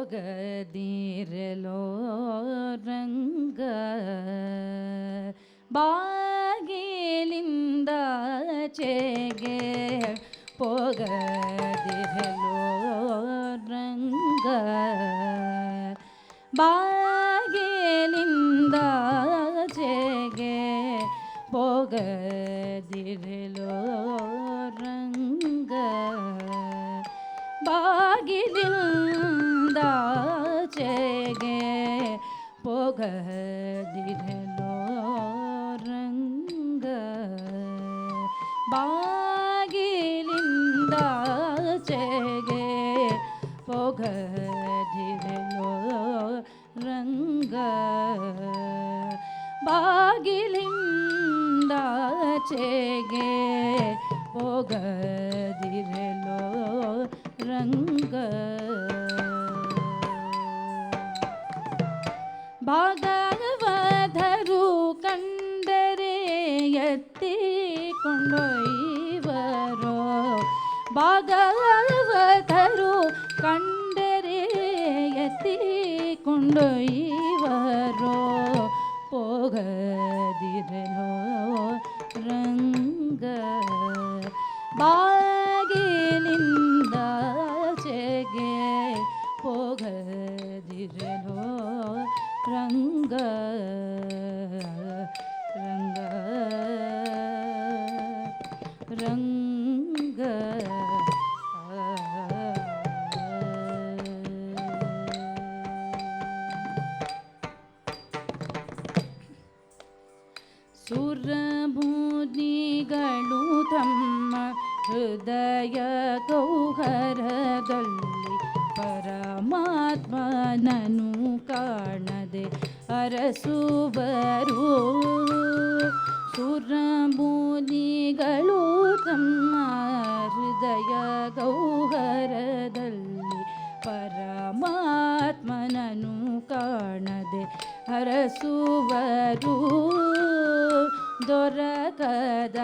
ಹೋಗದಿರಲೋ ರಂಗ ಬಾಗಿಲಿಂದಾಚೆಗೆ ಹೋಗದಿರಲೋ ರಂಗ ಬಾಗಿಲಿಂದಾಚೆಗೆ ಹೋಗದಿರಲೋ ರಂಗ ಬಾಗಿಲಿಂದಾಚೆಗೆ ಹೋಗದಿರಲೋ ರಂಗ ಬಾಗಿಲಿಂದಾಚೆಗೆ ಹೋಗದಿರಲೋ ರಂಗ ಬಾಗಿಲಿಂದಾಚೆಗೆ ಹೋಗದಿರಲೋ ರಂಗ ಭಾಗವತರು ಕಂಡರೆ ಎತ್ತಿಕೊಂಡೊಯ್ವರೋ ಭಾಗವತರು ಕಂಡರೆ ಎತ್ತಿಕೊಂಡೊಯ್ವರೋ ಹೋಗದಿರಲೋ ರಂಗ ಬಾಗಿಲಿಂದಾಚೆಗೆ ಹೋಗದಿರಲೋ ರಂಗ ರಂಗ ರಂಗ ಸುರಮುನಿಗಳು ತಮ್ಮ ಹೃದಯ ಗೌಹರದಲ್ಲಿ ಪರಮಾತ್ಮನನು ಕಾಣದೆ ಅರಸುವರು ಸುರಮುನಿಗಳು ತಮ್ಮ ಹೃದಯ ಗೌಹರದಲ್ಲಿ ಪರಮಾತ್ಮನನು ಕಾಣದೆ ಹರಸುವರು ದೊರಕದ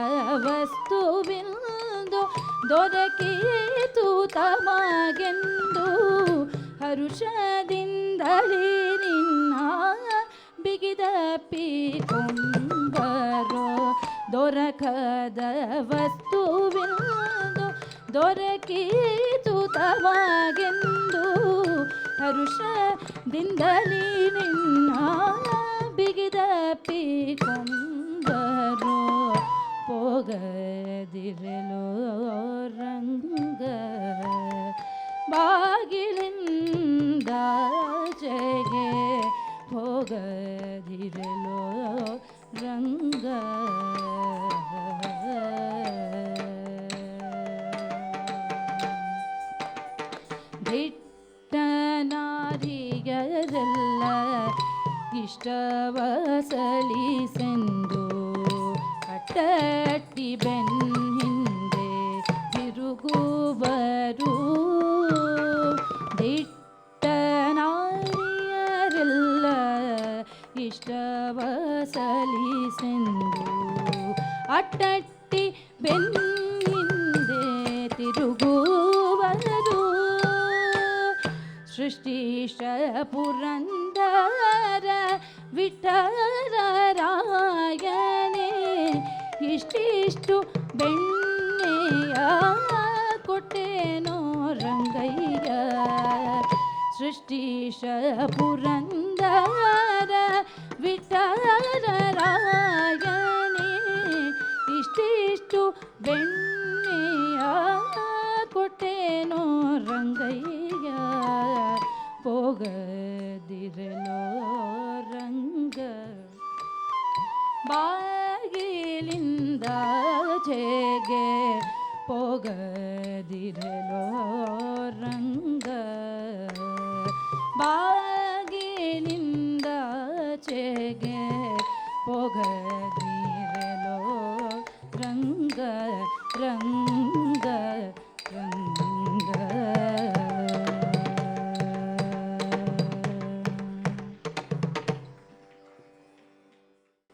ವಸ್ತುವಿಂದು ದೊರಕೀತು ತಮಗೆಂದು ಹರುಷದಿಂದಲೇ ನಿನ್ನ ಬಿಗಿದಪ್ಪಿಕೊಂಬರೋ ದೊರಕದ ವಸ್ತುವಿಂದು ದೊರಕೀತು ತಮಗೆಂದು ಹರುಷದಿಂದಲೇ ನಿನ್ನ ಬಿಗಿದಪ್ಪಿಕೊಂಬರೋ ಹೋಗದಿರಲೋ ರಂಗ ಬಾಗಿಲಿಂದಾಚೆಗೆ ಹೋಗದಿರಲೋ ರಂಗ ದಿಟ್ಟ ನಾರಿಯರೆಲ್ಲ ಇಷ್ಟವ ಸಲಿಸೆಂದು ಅಟ್ಟಟ್ಟಿ ಬೆನ್ನಿಂದೆ ತಿರುಗುವರು ದಿಟ್ಟ ನಾರಿಯರೆಲ್ಲ ಇಷ್ಟವ ಸಲಿಸೆಂದು ಅಟ್ಟಟ್ಟಿ ಬೆನ್ನಿಂದೆ ತಿರುಗುವರು ಸೃಷ್ಟಿಶ ಪುರಂದರ ವಿಠಲರಾಯನೇ ಇಷ್ಟಿಷ್ಟು ಬೆಣ್ಣೆಯ ಕೊಟ್ಟೇನೋ ರಂಗಯ್ಯ ಸೃಷ್ಟಿಶ ಪುರಂದರ ವಿಠಲರಾಯನೇ ಇಷ್ಟಿಷ್ಟು ಬೆಣ್ಣೆಯ ಕೊಟ್ಟೇನೋ ರಂಗಯ್ಯ ಹೋಗದಿರಲೋ ರಂಗ ಬಾಗಿಲಿಂದಾಚೆಗೆ ಹೋಗದಿರಲೋ ರಂಗ ಬಾಗಿಲಿಂದಾಚೆಗೆ ಹೋಗದಿರಲೋ ರಂಗ ರಂಗ